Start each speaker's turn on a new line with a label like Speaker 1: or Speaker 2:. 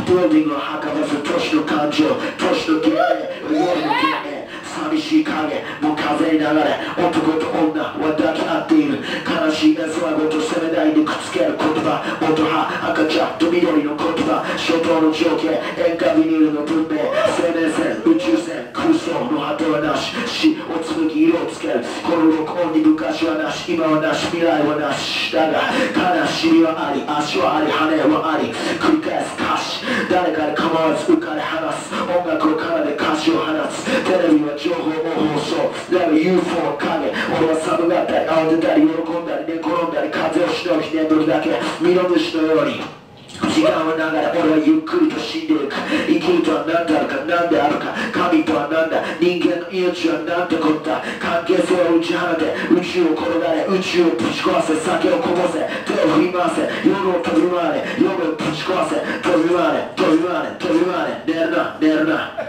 Speaker 1: Building を運ばず年の感情、年の芸夜の芸寂しい影、もう風に流れ男と女は抱き合っている悲しい絵空ごと責めないでくっつける言葉元葉、赤茶と緑の言葉初頭の情景、塩化ビニールの文明生命線、宇宙船、空想の果てはなし死を紡ぎ色をつけるこの録音に昔はなし今はなし未来はなしだが悲しみはあり足はあり羽はあり繰り返す歌詞誰かに構わず浮かれ話す音楽を奏で歌詞を放つテレビは情報を放送だが UFO の影俺は寒がったり慌てたり喜んだり寝転んだり風をしのぎ眠るだけ身の虫のように時間は流れ俺はゆっくりと死んでいく生きるとは何であるか何であるか神とは何だ人間の命は何てことだ関係性を打ち放て宇宙を転がれ宇宙をぶち壊せ酒をこぼせ手を振り回せ夜を飛び回れ夜をぶち壊せ飛び回れ飛び回れ飛び回れ寝るな寝るな